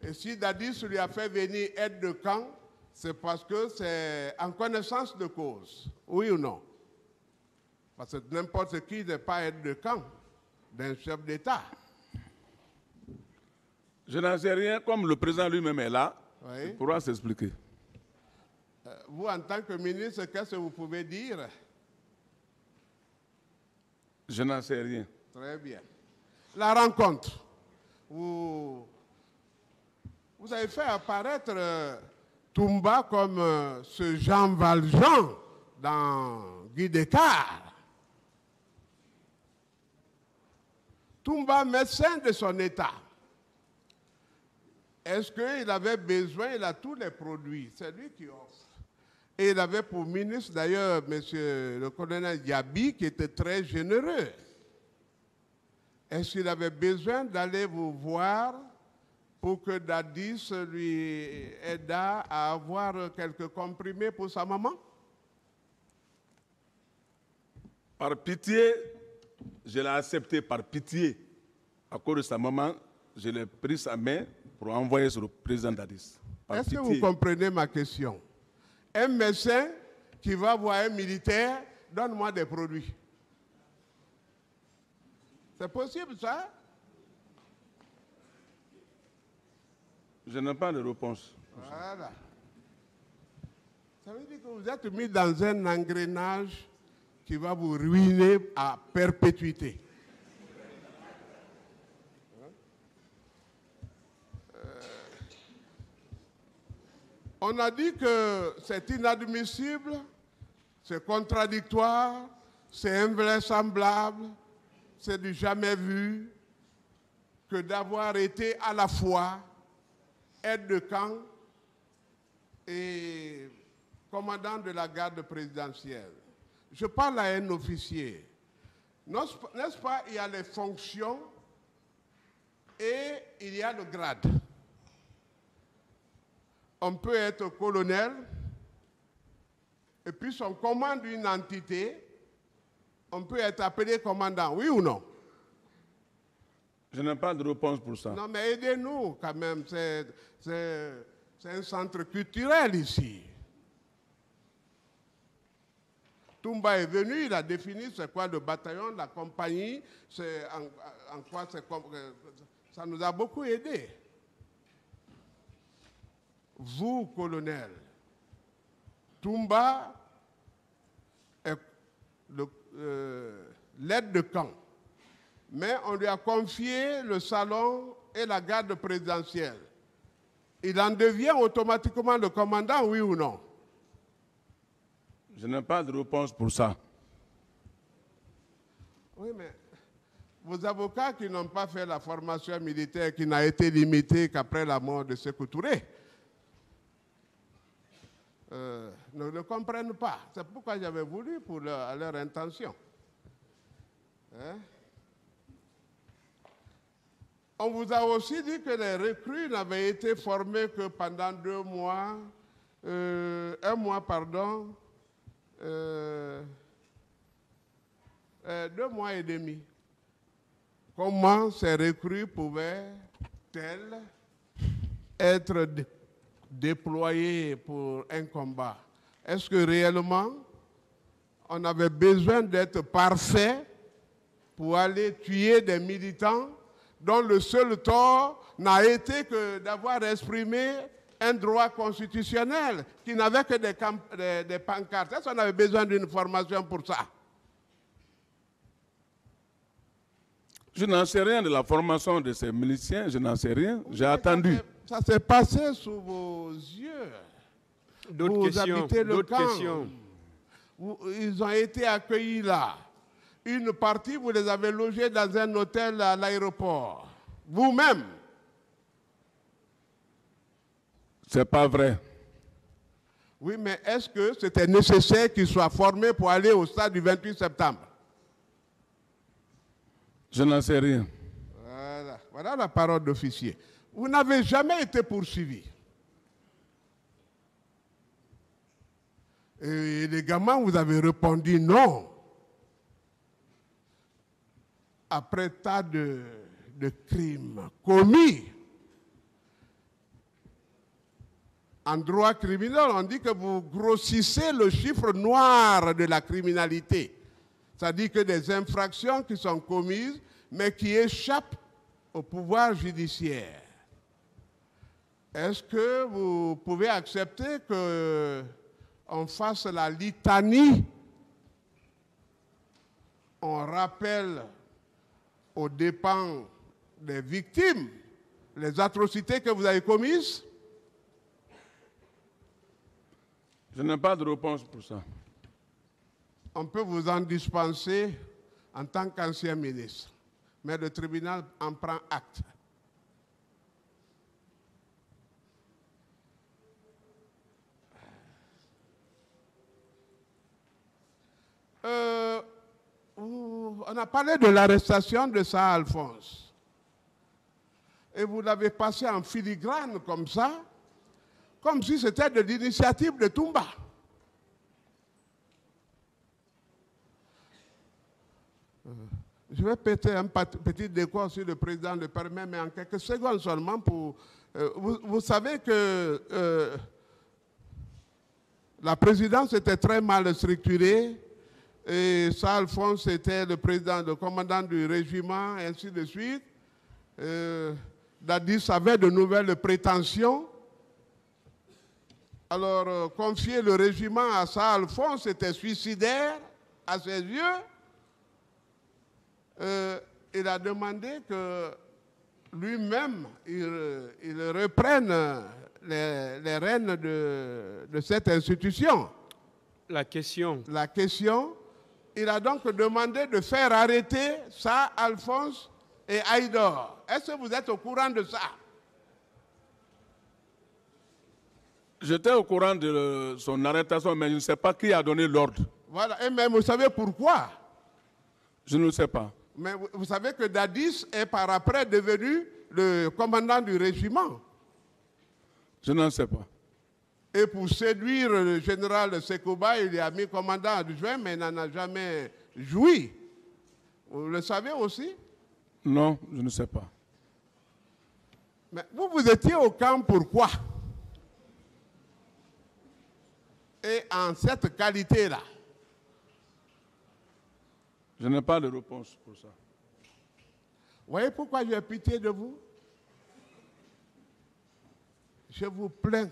Et si Dadis lui a fait venir aide de camp, c'est parce que c'est en connaissance de cause. Oui ou non? Parce que n'importe qui n'est pas aide de camp d'un chef d'État. Je n'en sais rien, comme le président lui-même est là, Oui. il pourra s'expliquer. Vous, en tant que ministre, qu'est-ce que vous pouvez dire? Je n'en sais rien. Très bien. La rencontre. Vous avez fait apparaître Toumba comme ce Jean Valjean dans Guy Descartes. Toumba, médecin de son état. Est-ce qu'il avait besoin? Il a tous les produits. C'est lui qui offre. Et il avait pour ministre, d'ailleurs, monsieur le colonel Diaby, qui était très généreux. Est-ce qu'il avait besoin d'aller vous voir pour que Dadis lui aidât à avoir quelques comprimés pour sa maman? Par pitié, je l'ai accepté par pitié. À cause de sa maman, je l'ai pris sa main pour envoyer sur le président Dadis. Est-ce que vous comprenez ma question? Un médecin qui va voir un militaire, donne-moi des produits. C'est possible, ça? Je n'ai pas de réponse. Voilà. Ça veut dire que vous êtes mis dans un engrenage qui va vous ruiner à perpétuité. On a dit que c'est inadmissible, c'est contradictoire, c'est invraisemblable, c'est du jamais vu que d'avoir été à la fois aide de camp et commandant de la garde présidentielle. Je parle à un officier. N'est-ce pas, il y a les fonctions et il y a le grade. On peut être colonel, et puis on commande une entité, on peut être appelé commandant, oui ou non? Je n'ai pas de réponse pour ça. Non, mais aidez-nous quand même, c'est un centre culturel ici. Toumba est venu, il a défini c'est quoi le bataillon, la compagnie, en quoi ça nous a beaucoup aidé. Vous, colonel, Toumba est l'aide de camp, mais on lui a confié le salon et la garde présidentielle. Il en devient automatiquement le commandant, oui ou non? Je n'ai pas de réponse pour ça. Oui, mais vos avocats qui n'ont pas fait la formation militaire, qui n'a été limitée qu'après la mort de Sékou Touré, ne le comprennent pas. C'est pourquoi j'avais voulu pour leur intention. Hein? On vous a aussi dit que les recrues n'avaient été formées que pendant 2 mois, 1 mois, pardon, 2 mois et demi. Comment ces recrues pouvaient-elles être déployées pour un combat? Est-ce que réellement, on avait besoin d'être parfait pour aller tuer des militants dont le seul tort n'a été que d'avoir exprimé un droit constitutionnel, qui n'avait que des pancartes? Est-ce qu'on avait besoin d'une formation pour ça? Je n'en sais rien de la formation de ces miliciens, je n'en sais rien. J'ai attendu. Ça s'est passé sous vos yeux. D'autres questions. Ils ont été accueillis là. Une partie, vous les avez logés dans un hôtel à l'aéroport. Vous-même. C'est pas vrai. Oui, mais est-ce que c'était nécessaire qu'ils soient formés pour aller au stade du 28 septembre? Je n'en sais rien. Voilà la parole d'officier. Vous n'avez jamais été poursuivi. Et les gamins, vous avez répondu non. Après tas de crimes commis, En droit criminel, on dit que vous grossissez le chiffre noir de la criminalité. C'est-à-dire que des infractions qui sont commises, mais qui échappent au pouvoir judiciaire. Est-ce que vous pouvez accepter qu'on fasse la litanie? On rappelle aux dépens des victimes les atrocités que vous avez commises? Je n'ai pas de réponse pour ça. On peut vous en dispenser en tant qu'ancien ministre, mais le tribunal en prend acte. On a parlé de l'arrestation de Sir Alphonse. Et vous l'avez passé en filigrane comme ça, comme si c'était de l'initiative de Toumba. Je vais péter un petit décor si le président le permet, mais en quelques secondes seulement pour... vous savez que la présidence était très mal structurée et Sir Alphonse était le président, le commandant du régiment, et ainsi de suite. Dadis avait de nouvelles prétentions. Alors, confier le régiment à Sir Alphonse était suicidaire à ses yeux. Il a demandé que lui-même, il reprenne les rênes de cette institution. La question, il a donc demandé de faire arrêter Sir Alphonse et Haïdar. Est-ce que vous êtes au courant de ça? J'étais au courant de son arrestation, mais je ne sais pas qui a donné l'ordre. Voilà, et même vous savez pourquoi? Je ne sais pas. Mais vous savez que Dadis est par après devenu le commandant du régiment. Je n'en sais pas. Et pour séduire le général Sekouba, il a mis commandant adjoint, mais il n'en a jamais joui. Vous le savez aussi? Non, je ne sais pas. Mais vous étiez au camp pourquoi? Et en cette qualité-là? Je n'ai pas de réponse pour ça. Vous voyez pourquoi j'ai pitié de vous? Je vous plains,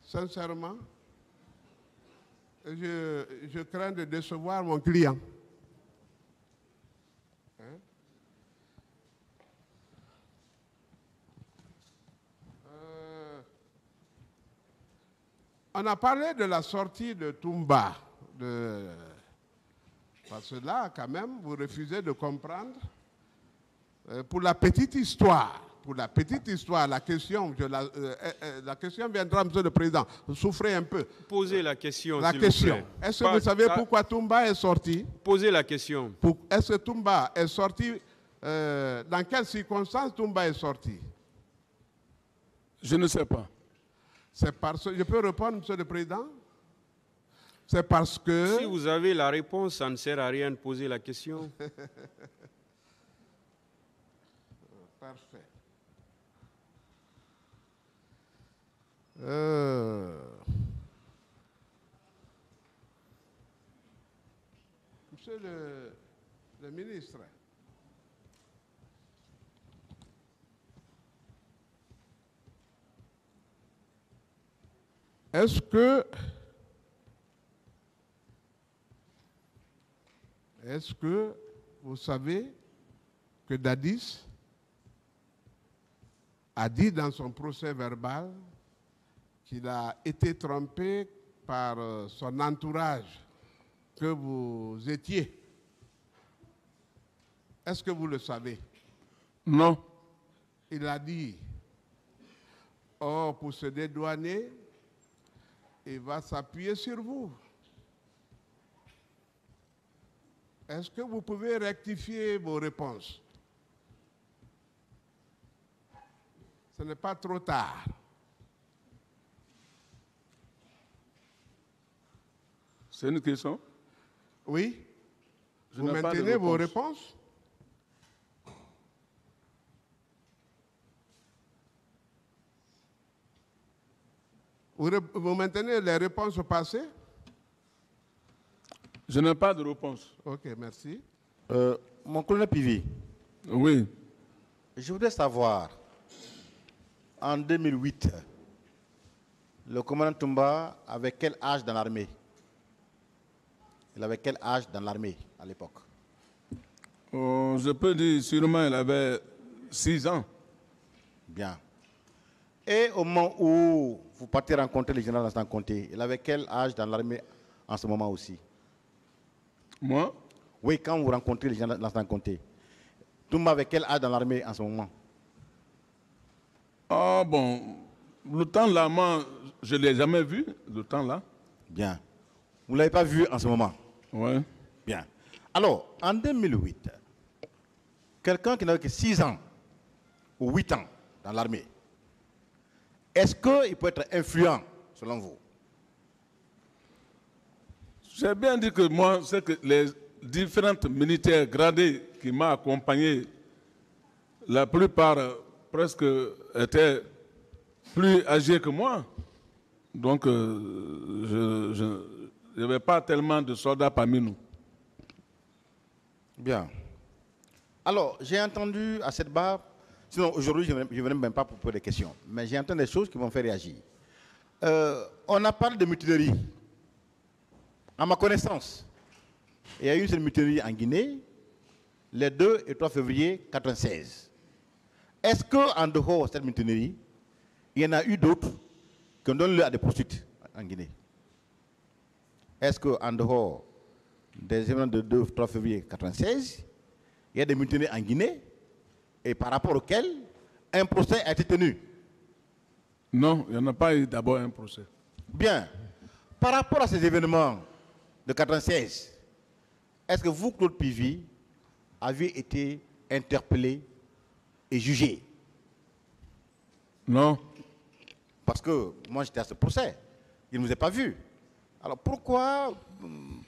sincèrement. Je crains de décevoir mon client. Hein? On a parlé de la sortie de Toumba. Parce que là, quand même, vous refusez de comprendre. Pour la petite histoire, la question viendra, Monsieur le Président. Vous souffrez un peu. Posez la question, s'il vous plaît. Est-ce que vous savez pourquoi Toumba est sorti? Posez la question. Est-ce que Toumba est sorti? Dans quelles circonstances Toumba est sorti? Je ne sais pas. C'est parce que... Je peux répondre, Monsieur le Président? C'est parce que... Si vous avez la réponse, ça ne sert à rien de poser la question. Parfait. Monsieur le ministre, est-ce que vous savez que Dadis a dit dans son procès verbal qu'il a été trompé par son entourage, que vous étiez? Est-ce que vous le savez? Non. Il a dit, pour se dédouaner, il va s'appuyer sur vous. Est-ce que vous pouvez rectifier vos réponses? Ce n'est pas trop tard. C'est une question? Oui. Vous maintenez vos réponses? Vous maintenez les réponses passées? Je n'ai pas de réponse. Ok, merci. Mon colonel Pivi, Oui. je voudrais savoir, en 2008, le commandant Toumba avait quel âge dans l'armée? Il avait quel âge dans l'armée à l'époque? Je peux dire sûrement il avait 6 ans. Bien. Et au moment où vous partez rencontrer le général Lansana Conté, il avait quel âge dans l'armée en ce moment aussi? Moi, Oui, quand vous rencontrez le général Lansana Conté, Toumba avait quel âge dans l'armée en ce moment? ah bon, le temps là, moi, je ne l'ai jamais vu, le temps là. Bien. Vous ne l'avez pas vu en ce moment? Ouais. Bien. Alors, en 2008, quelqu'un qui n'avait que 6 ans ou 8 ans dans l'armée, est-ce qu'il peut être influent, selon vous? J'ai bien dit que moi, c'est que les différentes militaires gradés qui m'ont accompagné, la plupart presque étaient plus âgés que moi. Donc, je n'avais pas tellement de soldats parmi nous. Bien. Alors, j'ai entendu à cette barre, sinon aujourd'hui je ne venais même pas pour poser des questions, mais j'ai entendu des choses qui vont faire réagir. On a parlé de mutinerie. À ma connaissance, il y a eu une mutinerie en Guinée, les 2 et 3 février 1996. Est-ce qu'en dehors de cette mutinerie, il y en a eu d'autres qui ont donné lieu à des poursuites en Guinée? Est-ce qu'en dehors des événements de 2-3 février 1996, il y a des mutineries en Guinée et par rapport auxquelles un procès a été tenu? Non, il n'y en a pas eu d'abord un procès. Bien. Par rapport à ces événements de 1996, est-ce que vous, Claude Pivi, avez été interpellé et jugé? Non. Parce que moi j'étais à ce procès, je ne vous ai pas vu. Alors pourquoi,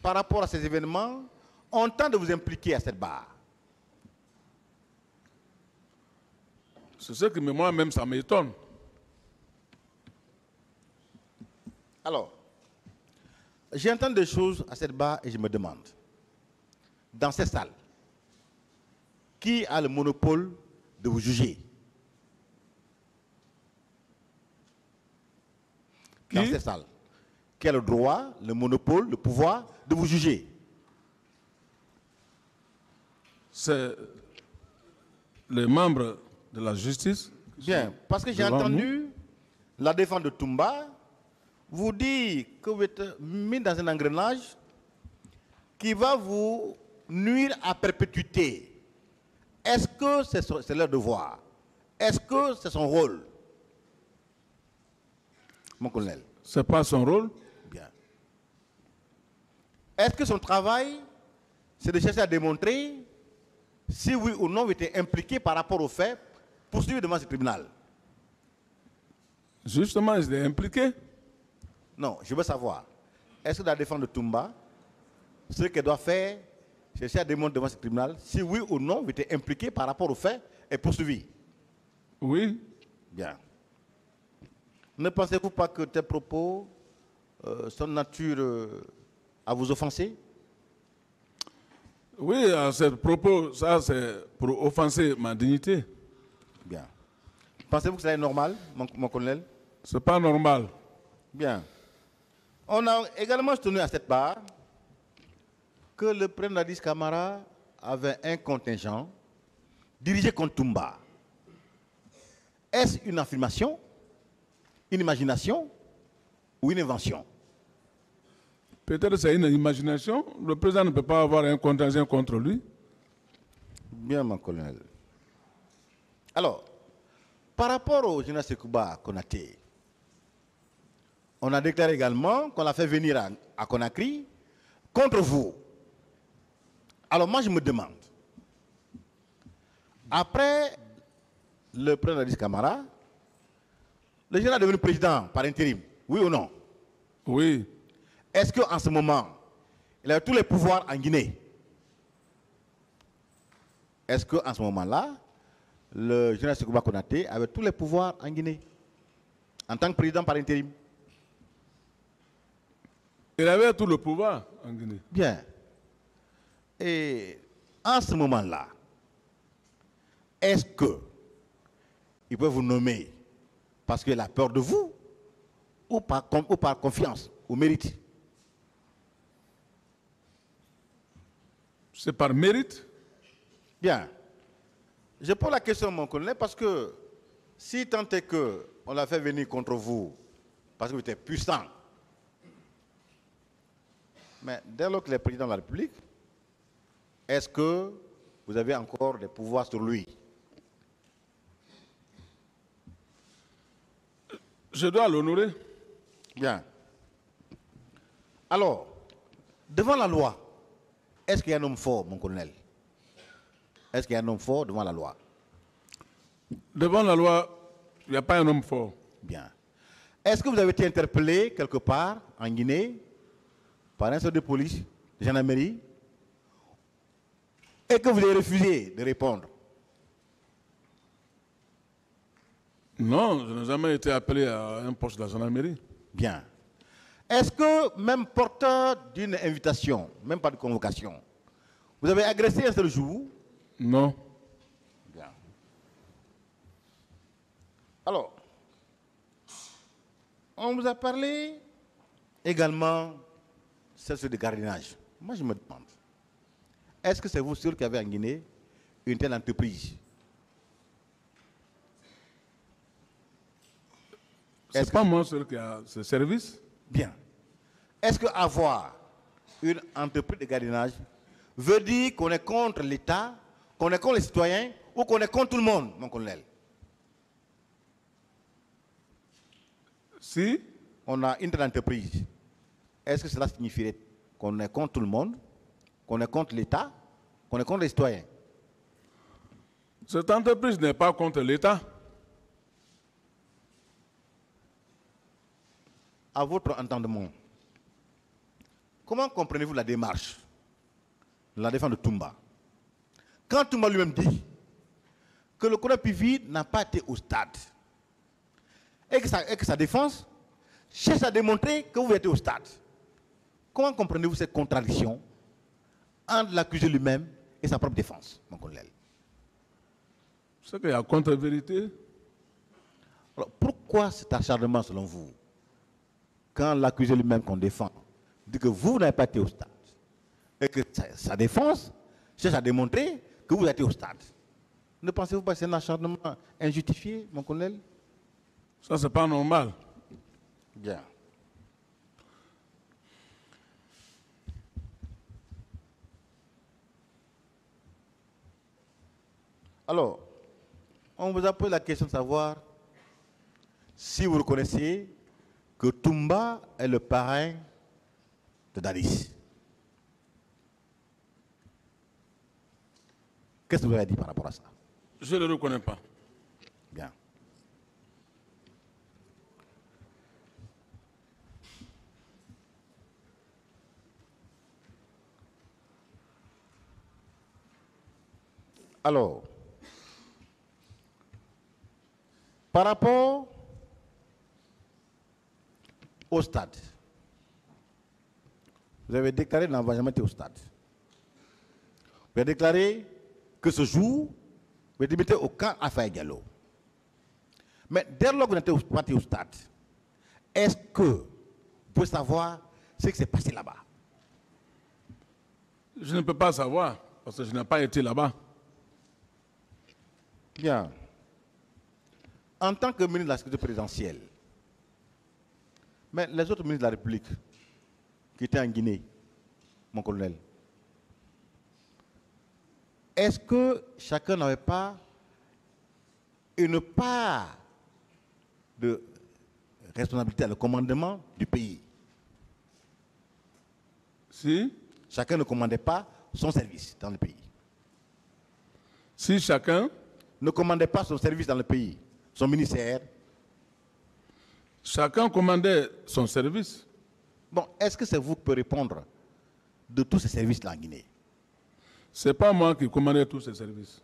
par rapport à ces événements, on tente de vous impliquer à cette barre? C'est ce que moi-même, ça m'étonne. Alors, j'entends des choses à cette barre et je me demande, dans ces salles, qui a le monopole de vous juger? Dans ces salles, qui a le droit, le monopole, le pouvoir de vous juger? C'est les membres de la justice. Bien, parce que j'ai devant entendu la défense de Toumba vous dire que vous êtes mis dans un engrenage qui va vous nuire à perpétuité. Est-ce que c'est leur devoir? Est-ce que c'est son rôle, mon colonel? Ce n'est pas son rôle. Bien. Est-ce que son travail, c'est de chercher à démontrer si oui ou non vous êtes impliqué par rapport aux faits poursuivis devant ce tribunal? Justement, il est impliqué. Non, je veux savoir, est-ce que la défense de Toumba, ce qu'elle doit faire, c'est chercher à démontrer devant ce tribunal si oui ou non vous êtes impliqué par rapport aux faits et poursuivi? Oui. Bien. Ne pensez-vous pas que tes propos sont de nature à vous offenser? Oui, à ce propos, ça c'est pour offenser ma dignité. Bien. Pensez-vous que ça est normal, mon colonel? Ce n'est pas normal. Bien. On a également tenu à cette barre que le président Dadis Camara avait un contingent dirigé contre Toumba. Est-ce une affirmation, une imagination ou une invention? Peut-être c'est une imagination. Le président ne peut pas avoir un contingent contre lui. Bien, mon colonel. Alors, par rapport au général Sekouba Konaté, on a déclaré également qu'on l'a fait venir à Conakry contre vous. Alors moi je me demande, après le président Dadis Camara, le général est devenu président par intérim, oui ou non? Oui. Est-ce qu'en ce moment, il a tous les pouvoirs en Guinée? Est-ce qu'en ce moment-là, le général Sekouba Konaté avait tous les pouvoirs en Guinée, en tant que président par intérim? Il avait tout le pouvoir en Guinée. Bien. Et en ce moment-là, est-ce que il peut vous nommer parce qu'il a peur de vous ou par confiance, au mérite? C'est par mérite. Bien. Je pose la question, mon colonel, parce que si tant est qu'on l'a fait venir contre vous, parce que vous êtes puissant, mais dès lors qu'il est président de la République, est-ce que vous avez encore des pouvoirs sur lui? Je dois l'honorer. Bien. Alors, devant la loi, est-ce qu'il y a un homme fort, mon colonel? Est-ce qu'il y a un homme fort devant la loi? Devant la loi, il n'y a pas un homme fort. Bien. Est-ce que vous avez été interpellé quelque part en Guinée par un chef de police, de gendarmerie, et que vous avez refusé de répondre? Non, je n'ai jamais été appelé à un poste de la gendarmerie. Bien. Est-ce que, même porteur d'une invitation, même pas de convocation, vous avez agressé un seul jour? Non. Bien. Alors, on vous a parlé également de gardiennage. Moi, je me demande, est-ce que c'est vous seul qui avez en Guinée une telle entreprise? Ce n'est pas moi seul qui a ce service. Bien. Est-ce qu'avoir une entreprise de gardiennage veut dire qu'on est contre l'État, qu'on est contre les citoyens ou qu'on est contre tout le monde, mon colonel? Si on a une telle entreprise, est-ce que cela signifierait qu'on est contre tout le monde, qu'on est contre l'État, qu'on est contre les citoyens? Cette entreprise n'est pas contre l'État. À votre entendement, comment comprenez-vous la démarche, la défense de Toumba? Quand Toumba lui-même dit que le colonel Pivi n'a pas été au stade et que sa défense cherche à démontrer que vous êtes au stade, comment comprenez-vous cette contradiction entre l'accusé lui-même et sa propre défense, mon colonel? C'est qu'il y a contre-vérité. Alors, pourquoi cet acharnement selon vous? Quand l'accusé lui-même qu'on défend dit que vous n'avez pas été au stade et que sa défense cherche à démontrer que vous êtes au stade, ne pensez-vous pas que c'est un acharnement injustifié, mon colonel? Ça, c'est pas normal. Bien. Alors, on vous a posé la question de savoir si vous reconnaissez que Toumba est le parrain de Dadis. Qu'est-ce que vous avez dit par rapport à ça? Je ne le reconnais pas. Bien. Alors, par rapport au stade, vous avez déclaré n'avoir jamais été au stade. Vous avez déclaré que ce jour, vous êtes limité au camp Alpha Gallo. Mais dès lors que vous n'êtes pas au stade, est-ce que vous pouvez savoir ce qui s'est passé là-bas? Je ne peux pas savoir, parce que je n'ai pas été là-bas. Bien. En tant que ministre de la Sécurité présidentielle, mais les autres ministres de la République qui étaient en Guinée, mon colonel, est-ce que chacun n'avait pas une part de responsabilité à le commandement du pays? Si Chacun ne commandait pas son service dans le pays. Si chacun Ne commandait pas son service dans le pays, son ministère. Chacun commandait son service. Bon, est-ce que c'est vous qui pouvez répondre de tous ces services-là en Guinée? Ce n'est pas moi qui commandais tous ces services.